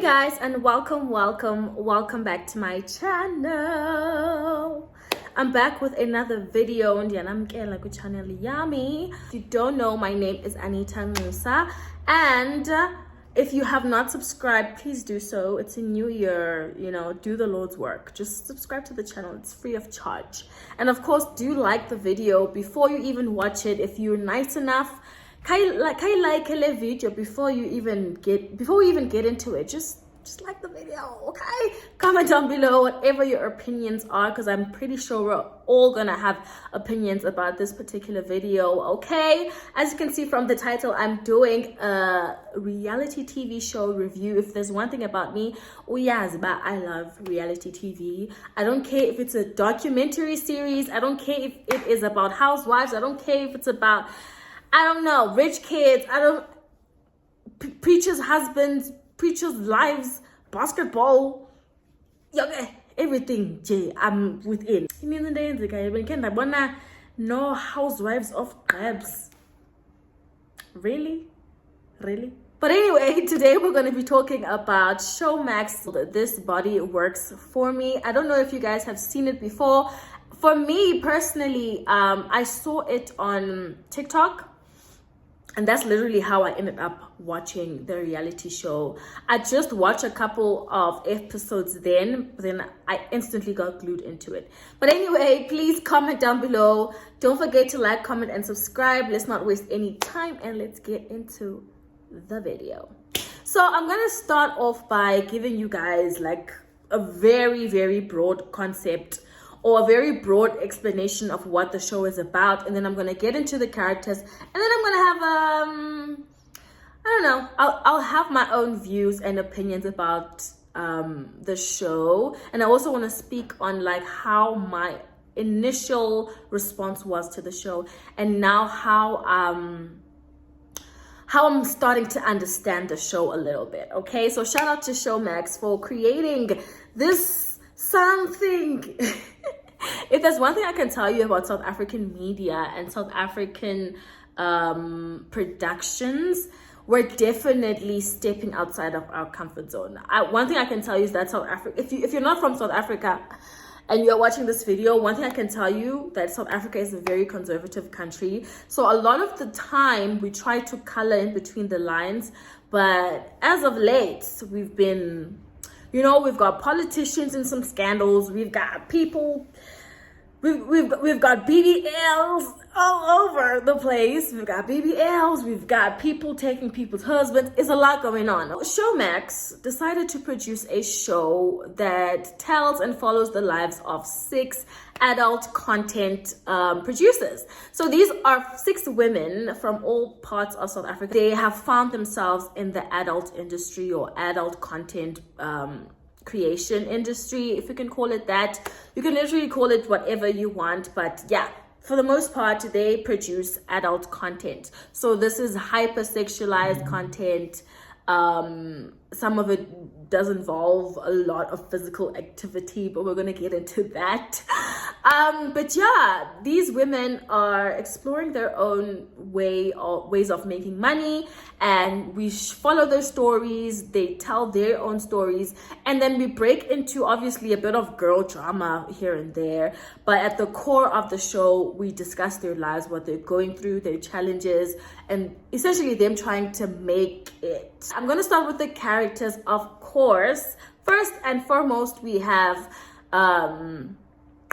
Hey guys, and welcome back to my channel. I'm back with another video on the channel Yami. If you don't know, my name is Anita Musa, and if you have not subscribed, please do so. It's a new year, do the Lord's work. Just subscribe to the channel. It's free of charge. And of course, do like the video before you even watch it. If you're nice enough, can you like a video before we even get into it? Just like the video, okay? Comment down below whatever your opinions are, because I'm pretty sure we're all gonna have opinions about this particular video, okay? As you can see from the title, I'm doing a reality TV show review. If there's one thing about me, I love reality TV. I don't care if it's a documentary series. I don't care if it is about housewives. I don't care if it's about, rich kids. Preachers' husbands, preachers' lives, basketball, everything. I'm within. No housewives of crabs. Really? But anyway, today we're going to be talking about Showmax. This Body Works For Me. I don't know if you guys have seen it before. For me personally, I saw it on TikTok. And that's literally how I ended up watching the reality show. I just watched a couple of episodes then I instantly got glued into it. But anyway, please comment down below. Don't forget to like, comment, and subscribe. Let's not waste any time and let's get into the video. So I'm going to start off by giving you guys like a very, very broad concept or a very broad explanation of what the show is about, and then I'm gonna get into the characters, and then I'm gonna have I'll have my own views and opinions about the show, and I also want to speak on like how my initial response was to the show, and now how I'm starting to understand the show a little bit. Okay, so shout out to Showmax for creating this something. If there's one thing I can tell you about South African media and South African productions, we're definitely stepping outside of our comfort zone. One thing I can tell you is that South Africa, if you're not from South Africa and you're watching this video, one thing I can tell you that South Africa is a very conservative country. So a lot of the time we try to color in between the lines, but as of late, we've been, we've got politicians in some scandals. We've got people, we've got BBLs all over the place. We've got BBLs, we've got people taking people's husbands. It's a lot going on. Showmax decided to produce a show that tells and follows the lives of 6 adult content producers. So these are 6 women from all parts of South Africa. They have found themselves in the adult industry or adult content creation industry, if you can call it that. You can literally call it whatever you want, but yeah, for the most part they produce adult content. So this is hypersexualized content. Some of it does involve a lot of physical activity, but we're gonna get into that. But yeah, these women are exploring their own ways of making money, and we follow their stories. They tell their own stories, and then we break into obviously a bit of girl drama here and there, but at the core of the show we discuss their lives, what they're going through, their challenges, and essentially them trying to make it. I'm gonna start with the characters, of course. First and foremost, we have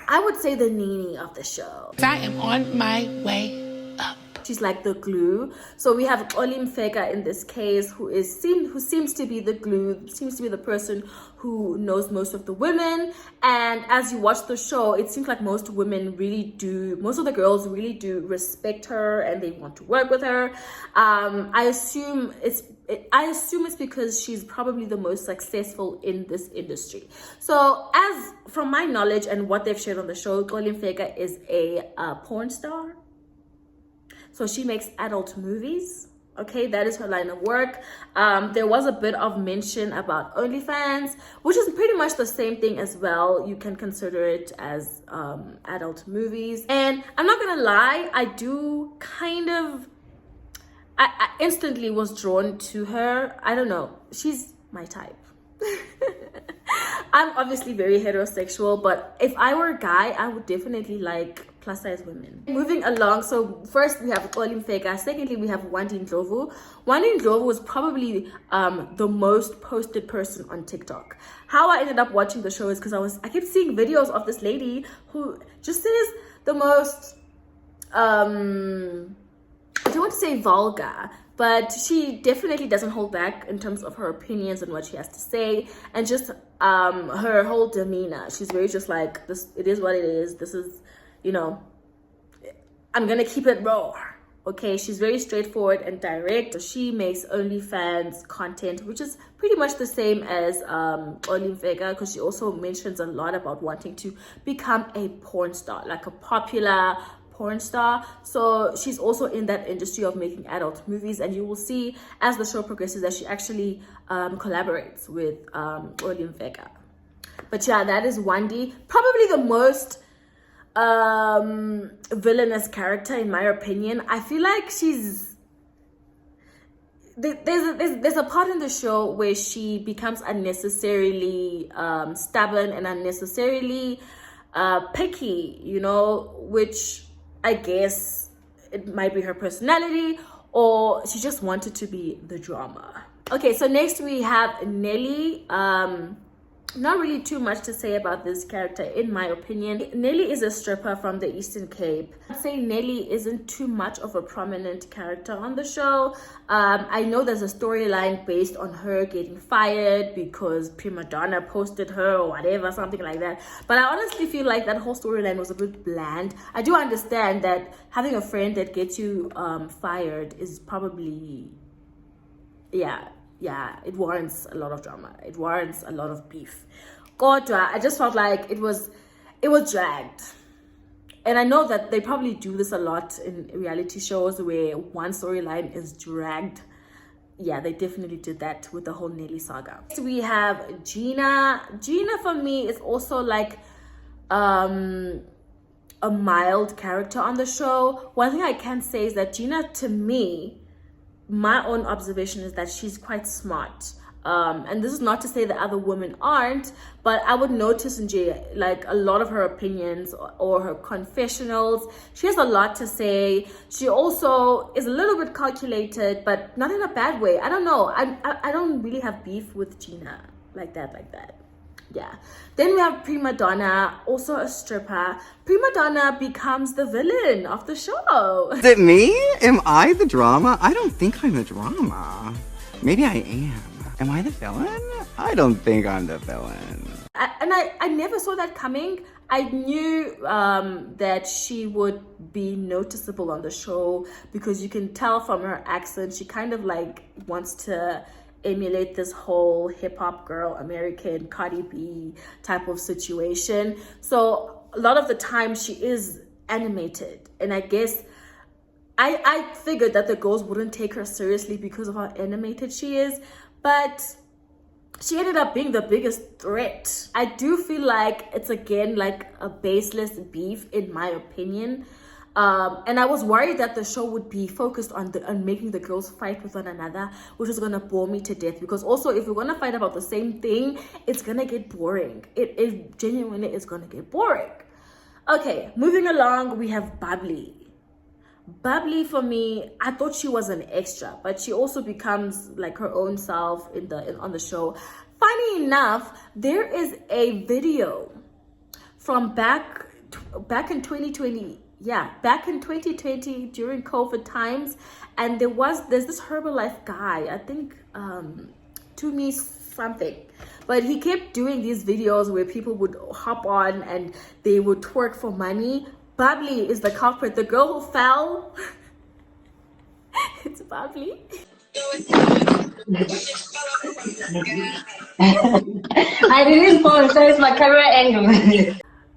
I would say the Nini of the show. I am on my way up. She's like the glue. So we have Mfeka in this case, who seems to be the glue, seems to be the person who knows most of the women. And as you watch the show, it seems like most of the girls really do respect her and they want to work with her. I assume it's because she's probably the most successful in this industry. So as from my knowledge and what they've shared on the show, Mfeka is a porn star. So she makes adult movies. Okay, that is her line of work. There was a bit of mention about OnlyFans, which is pretty much the same thing as well. You can consider it as adult movies. And I'm not gonna lie, I instantly was drawn to her. I don't know, she's my type. I'm obviously very heterosexual, but if I were a guy, I would definitely like plus size women. Moving along, so first we have Olim Fega, secondly we have Wendy Ndlovu. Wendy Ndlovu was probably the most posted person on TikTok. How I ended up watching the show is because I kept seeing videos of this lady who just says the most I don't want to say vulgar, but she definitely doesn't hold back in terms of her opinions and what she has to say, and just her whole demeanor. She's very just like, this, it is what it is. This is, you know, I'm gonna keep it raw. Okay, she's very straightforward and direct. So she makes OnlyFans content, which is pretty much the same as Olim Vega, because she also mentions a lot about wanting to become a porn star, like a popular porn star. So she's also in that industry of making adult movies, and you will see as the show progresses that she actually collaborates with Olim Vega. But yeah, that is Wendy, probably the most villainous character in my opinion. I feel like there's a part in the show where she becomes unnecessarily stubborn and unnecessarily picky, you know, which I guess it might be her personality, or she just wanted to be the drama. Okay, so next we have Nelly. Not really too much to say about this character in my opinion. Nelly is a stripper from the Eastern Cape. I'd say Nelly isn't too much of a prominent character on the show. I know there's a storyline based on her getting fired because Primadonna posted her or whatever, something like that. But I honestly feel like that whole storyline was a bit bland. I do understand that having a friend that gets you fired is probably, yeah, it warrants a lot of drama. It warrants a lot of beef. Kodwa, I just felt like it was dragged. And I know that they probably do this a lot in reality shows where one storyline is dragged. Yeah, they definitely did that with the whole Nelly saga. So we have Gina. Gina for me is also like a mild character on the show. One thing I can say is that Gina, to me, my own observation is that she's quite smart. And this is not to say that other women aren't, but I would notice in Jay, like a lot of her opinions or her confessionals, she has a lot to say. She also is a little bit calculated, but not in a bad way. I don't know. I don't really have beef with Gina like that. Yeah. Then we have Primadonna, also a stripper. Primadonna becomes the villain of the show. Is it me? Am I the drama? I don't think I'm the drama. Maybe I am. Am I the villain? I don't think I'm the villain. I never saw that coming. I knew that she would be noticeable on the show because you can tell from her accent, she kind of like wants to emulate this whole hip-hop girl, American Cardi B type of situation. So a lot of the time she is animated, and I guess I figured that the girls wouldn't take her seriously because of how animated she is, but she ended up being the biggest threat. I do feel like it's again like a baseless beef in my opinion. And I was worried that the show would be focused on making the girls fight with one another, which is gonna bore me to death. Because also, if we're gonna fight about the same thing, it's gonna get boring. It genuinely is gonna get boring. Okay, moving along, we have Bubbly. Bubbly for me, I thought she was an extra, but she also becomes like her own self on the show. Funny enough, there is a video from back in 2020. Yeah, back in 2020 during COVID times, and there's this Herbalife guy, I think to me something, but he kept doing these videos where people would hop on and they would twerk for money. Bubbly is the culprit, the girl who fell. It's Bubbly. I didn't fall, so it's my camera angle.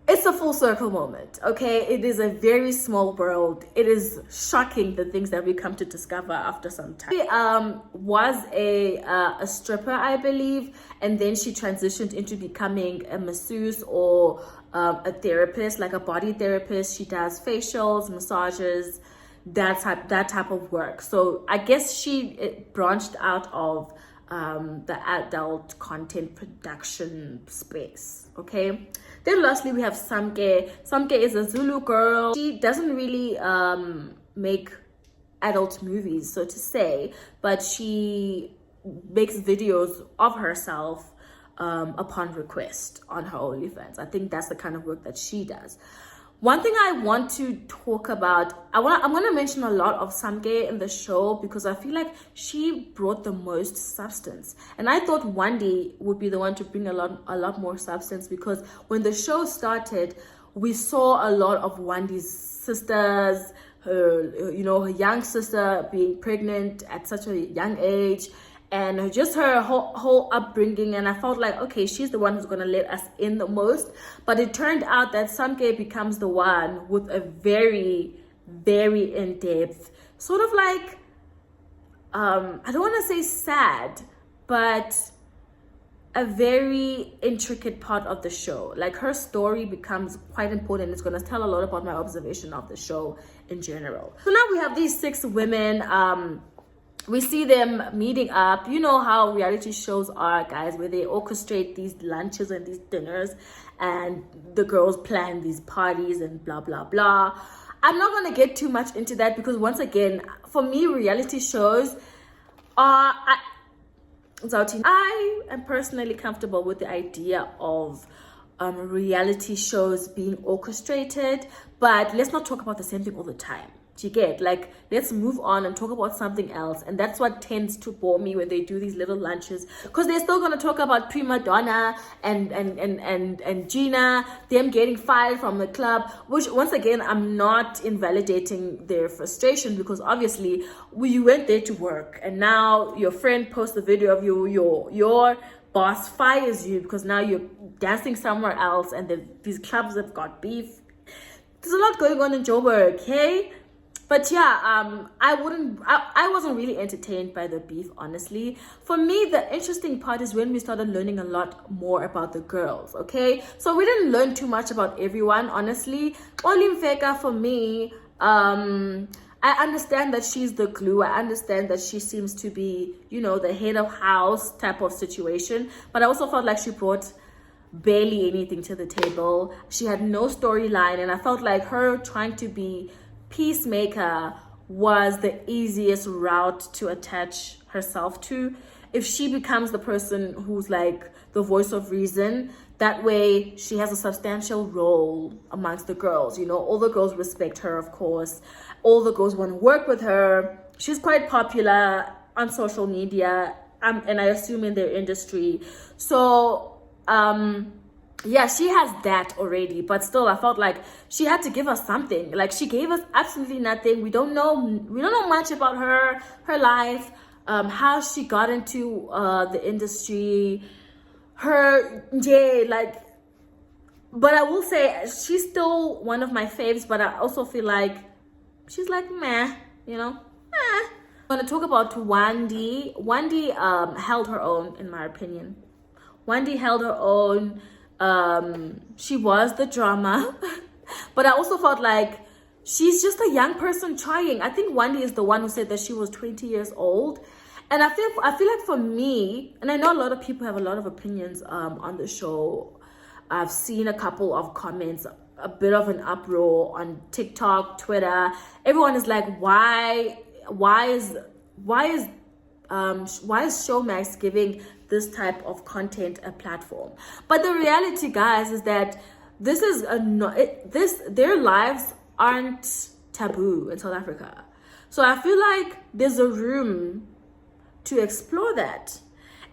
It's a full circle moment, okay? It is a very small world. It is shocking the things that we come to discover after some time. She was a stripper, I believe, and then she transitioned into becoming a masseuse or a therapist, like a body therapist. She does facials, massages, that type of work. So I guess she branched out of the adult content production space. Okay, then lastly we have Samke. Samke is a Zulu girl. She doesn't really make adult movies, so to say, but she makes videos of herself upon request on her OnlyFans. I think that's the kind of work that she does. One thing I want to talk about, I'm going to mention a lot of Samke in the show because I feel like she brought the most substance. And I thought Wendy would be the one to bring a lot more substance, because when the show started, we saw a lot of Wendy's sisters, her young sister being pregnant at such a young age, and just her whole upbringing. And I felt like, okay, she's the one who's going to let us in the most. But it turned out that Samke becomes the one with a very, very in-depth, sort of like, I don't want to say sad, but a very intricate part of the show. Like, her story becomes quite important. It's going to tell a lot about my observation of the show in general. So now we have these 6 women. We see them meeting up. You know how reality shows are, guys, where they orchestrate these lunches and these dinners, and the girls plan these parties and blah, blah, blah. I'm not going to get too much into that because, once again, for me, reality shows are... I am personally comfortable with the idea of reality shows being orchestrated, but let's not talk about the same thing all the time. Do you get? Like, let's move on and talk about something else. And that's what tends to bore me when they do these little lunches, because they're still going to talk about Primadonna and Gina, them getting fired from the club, which, once again, I'm not invalidating their frustration, because obviously you went there to work and now your friend posts a video of your boss fires you because now you're dancing somewhere else, and these clubs have got beef. There's a lot going on in Joburg, okay? But yeah, I wasn't really entertained by the beef, honestly. For me, the interesting part is when we started learning a lot more about the girls, okay? So we didn't learn too much about everyone, honestly. Olimfeka, for me, I understand that she's the glue. I understand that she seems to be, the head of house type of situation. But I also felt like she brought barely anything to the table. She had no storyline, and I felt like her trying to be peacemaker was the easiest route to attach herself to. If she becomes the person who's like the voice of reason, that way she has a substantial role amongst the girls. All the girls respect her, of course. All the girls want to work with her. She's quite popular on social media, and I assume in their industry. So yeah, she has that already, but still I felt like she had to give us something. Like, she gave us absolutely nothing. We don't know much about her life, how she got into the industry, but I will say she's still one of my faves, but I also feel like she's like meh. I'm gonna talk about Wendy. Wendy held her own, in my opinion. Wendy held her own. She was the drama, but I also felt like she's just a young person trying. I think Wendy is the one who said that she was 20 years old. And I feel like for me, and I know a lot of people have a lot of opinions on the show. I've seen a couple of comments, a bit of an uproar on TikTok, Twitter. Everyone is like, why is Showmax giving this type of content a platform? But the reality, guys, is that their lives aren't taboo in South Africa. So I feel like there's a room to explore that.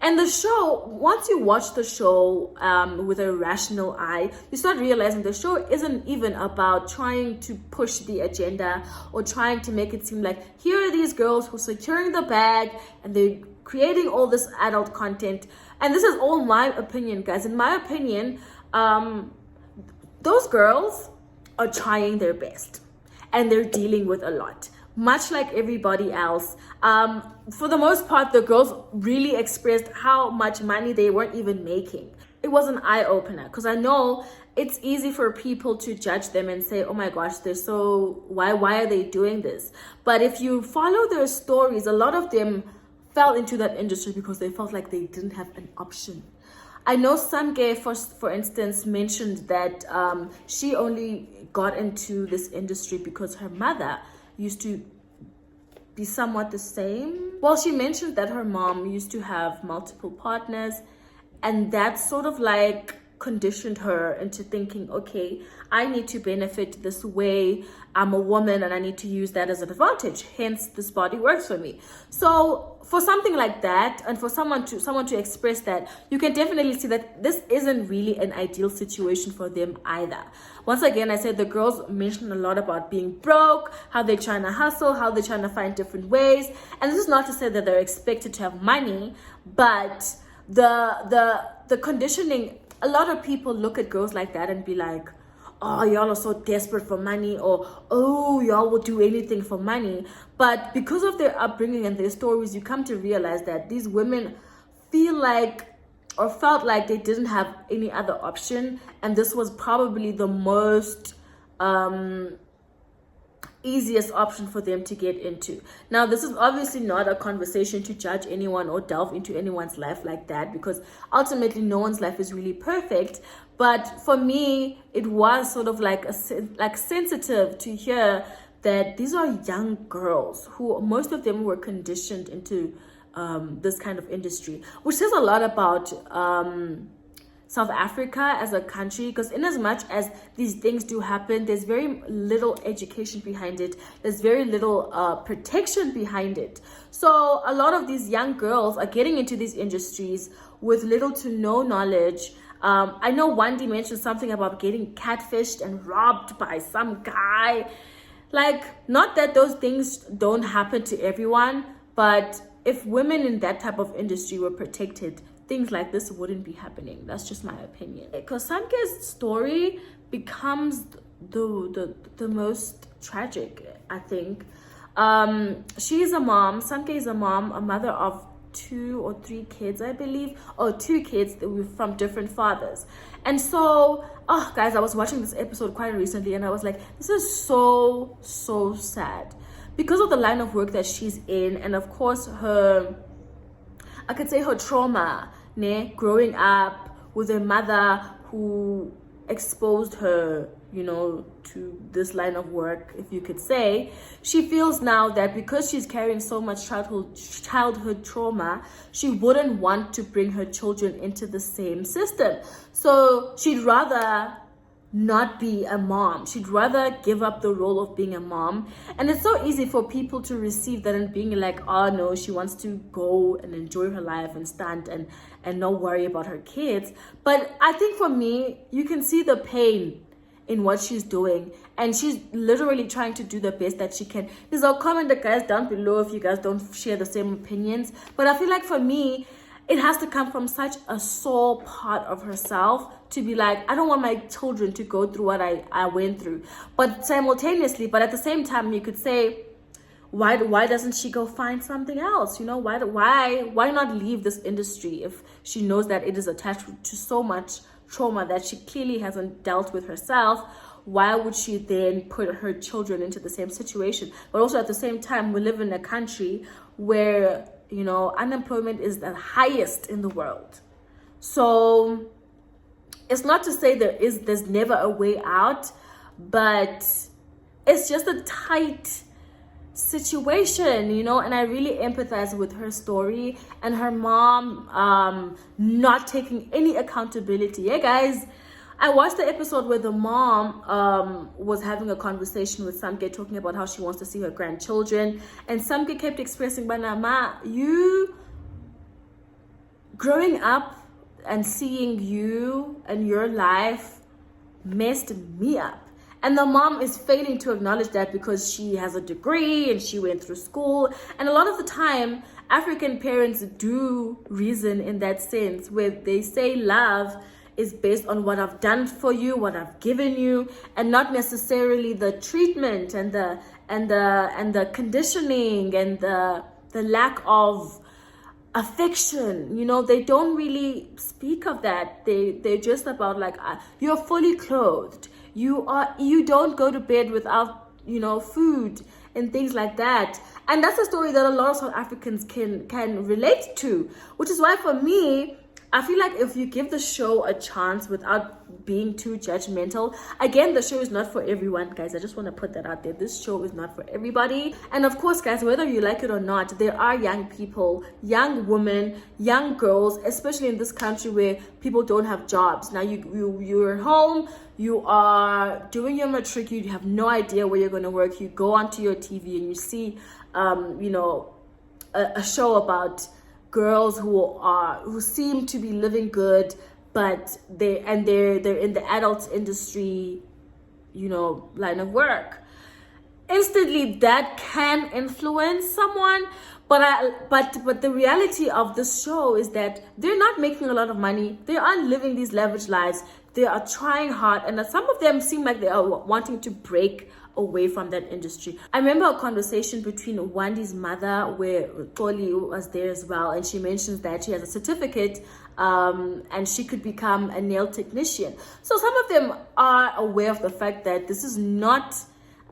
And the show, once you watch the show with a rational eye, you start realizing the show isn't even about trying to push the agenda or trying to make it seem like here are these girls who are securing the bag and they're creating all this adult content. And this is all my opinion, guys. In my opinion, those girls are trying their best and they're dealing with a lot, much like everybody else. For the most part, the girls really expressed how much money they weren't even making. It was an eye-opener, because I know it's easy for people to judge them and say, oh my gosh, why are they doing this? But if you follow their stories, a lot of them fell into that industry because they felt like they didn't have an option. I know Samke, for instance, mentioned that she only got into this industry because her mother used to be somewhat the same. Well, she mentioned that her mom used to have multiple partners, and that sort of like conditioned her into thinking, okay, I need to benefit this way. I'm a woman and I need to use that as an advantage. Hence, this body works for me. So for something like that, and for someone to express that, you can definitely see that this isn't really an ideal situation for them either. Once again, I said the girls mentioned a lot about being broke, how they're trying to hustle, how they're trying to find different ways. And this is not to say that they're expected to have money, but the conditioning, a lot of people look at girls like that and be like, oh, y'all are so desperate for money, or oh, y'all will do anything for money. But because of their upbringing and their stories, you come to realize that these women feel like or felt like they didn't have any other option, and this was probably the most easiest option for them to get into. Now, this is obviously not a conversation to judge anyone or delve into anyone's life like that, because ultimately no one's life is really perfect. But for me, it was sort of like sensitive to hear that these are young girls who, most of them were conditioned into this kind of industry, which says a lot about South Africa as a country, because in as much as these things do happen, there's very little education behind it. There's very little protection behind it. So a lot of these young girls are getting into these industries with little to no knowledge. I know Wendy mentioned something about getting catfished and robbed by some guy. Like, not that those things don't happen to everyone, but if women in that type of industry were protected, things like this wouldn't be happening. That's just my opinion. Because Samke's story becomes the most tragic, I think. She is a mom. Samke is a mom, a mother of 2 or 3 kids, I believe, or 2 kids that were from different fathers. And so, oh guys, I was watching this episode quite recently, and I was like, this is so sad, because of the line of work that she's in, and of course her trauma, growing up with a mother who exposed her, to this line of work, if you could say. She feels now that because she's carrying so much childhood trauma, she wouldn't want to bring her children into the same system. So she'd rather not be a mom. She'd rather give up the role of being a mom. And it's so easy for people to receive that and being like, oh no, she wants to go and enjoy her life and stand and not worry about her kids. But I think for me, you can see the pain in what she's doing, and she's literally trying to do the best that she can. Please, I'll comment the guys down below if you guys don't share the same opinions. But I feel like for me, it has to come from such a sore part of herself to be like, I don't want my children to go through what I went through. But simultaneously, but at the same time, you could say, why doesn't she go find something else? Why not leave this industry if she knows that it is attached to so much trauma that she clearly hasn't dealt with herself? Why would she then put her children into the same situation? But also at the same time, we live in a country where unemployment is the highest in the world. So it's not to say there's never a way out, but it's just a tight situation, and I really empathize with her story and her mom not taking any accountability. Yeah, guys, I watched the episode where the mom was having a conversation with Samke, talking about how she wants to see her grandchildren, and Samke kept expressing, "Banama, you growing up and seeing you and your life messed me up." And the mom is failing to acknowledge that because she has a degree and she went through school. And a lot of the time, African parents do reason in that sense, where they say love is based on what I've done for you, what I've given you, and not necessarily the treatment and the conditioning and the lack of affection. They don't really speak of that. They're just about like, you're fully clothed. You don't go to bed without, food and things like that. And that's a story that a lot of South Africans can relate to, which is why for me, I feel like if you give the show a chance without being too judgmental, again, the show is not for everyone, guys. I just want to put that out there. This show is not for everybody. And of course, guys, whether you like it or not, there are young people, young women, young girls, especially in this country where people don't have jobs. Now you're home, you are doing your matric, you have no idea where you're going to work. You go onto your TV and you see, a show about girls who seem to be living good, but they're in the adult industry, line of work. Instantly, that can influence someone, but the reality of this show is that they're not making a lot of money. They are living these lavish lives. They are trying hard, and some of them seem like they are wanting to break away from that industry. I remember a conversation between Wendy's mother where Toli was there as well, and she mentions that she has a certificate and she could become a nail technician. So some of them are aware of the fact that this is not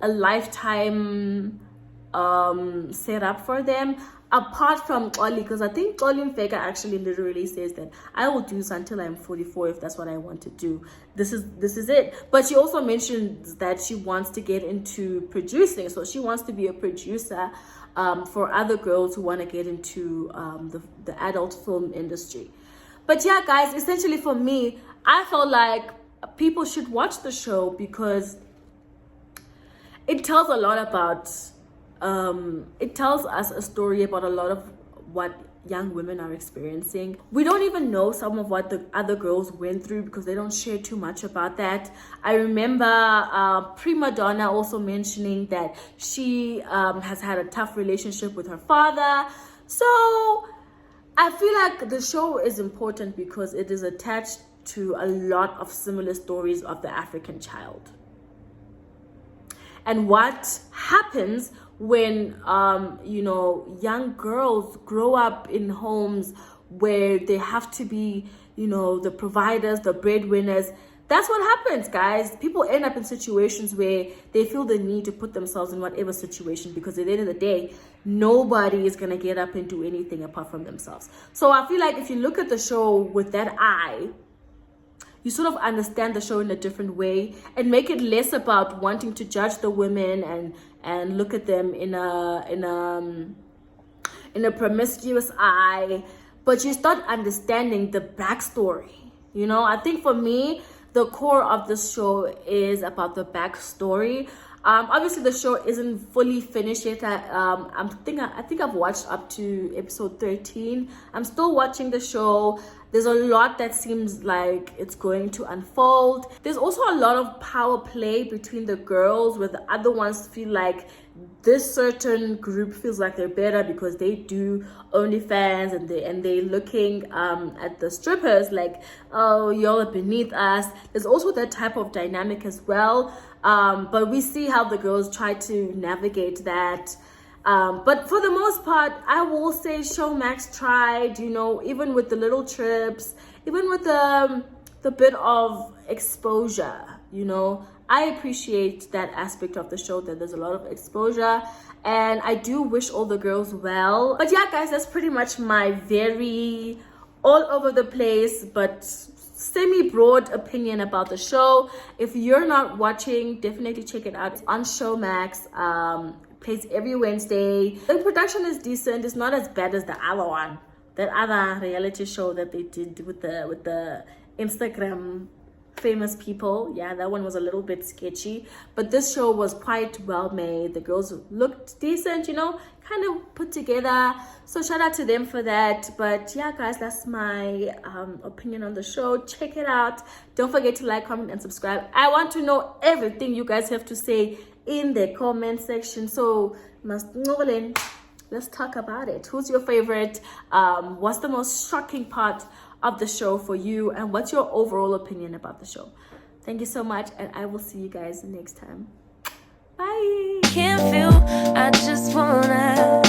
a lifetime set up for them, apart from Toli, because I think Toli Mfeka actually literally says that I will do this until I'm 44 if that's what I want to do. This is it. But she also mentions that she wants to get into producing, so she wants to be a producer for other girls who want to get into the adult film industry. But yeah, guys, essentially for me, I felt like people should watch the show because it tells a lot about it tells us a story about a lot of what young women are experiencing. We don't even know some of what the other girls went through because they don't share too much about that. I remember Primadonna also mentioning that she has had a tough relationship with her father. So I feel like the show is important because it is attached to a lot of similar stories of the African child and what happens when young girls grow up in homes where they have to be the providers, the breadwinners. That's what happens, guys. People end up in situations where they feel the need to put themselves in whatever situation because at the end of the day, nobody is going to get up and do anything apart from themselves. So I feel like if you look at the show with that eye, you sort of understand the show in a different way and make it less about wanting to judge the women and look at them in a promiscuous eye, but you start understanding the backstory. I think for me, the core of the show is about the backstory. Obviously, the show isn't fully finished yet. I think I've watched up to episode 13. I'm still watching the show. There's a lot that seems like it's going to unfold. There's also a lot of power play between the girls where the other ones feel like this certain group feels like they're better because they do OnlyFans and they're looking at the strippers like, oh, y'all are beneath us. There's also that type of dynamic as well. But we see how the girls try to navigate that. But for the most part, I will say Showmax tried, even with the little trips, even with the bit of exposure, I appreciate that aspect of the show, that there's a lot of exposure, and I do wish all the girls well. But yeah, guys, that's pretty much my very all over the place but semi-broad opinion about the show. If you're not watching, definitely check it out. It's on Showmax. Plays every Wednesday. The production is decent. It's not as bad as the other one, that other reality show that they did with the Instagram famous people. Yeah, that one was a little bit sketchy, but this show was quite well made. The girls looked decent, kind of put together, so shout out to them for that. But yeah, guys, that's my opinion on the show. Check it out. Don't forget to like, comment, and subscribe. I want to know everything you guys have to say in the comment section, so let's talk about it. Who's your favorite? What's the most shocking part of the show for you, and what's your overall opinion about the show? Thank you so much, and I will see you guys next time. Bye. Can't feel, I just wanna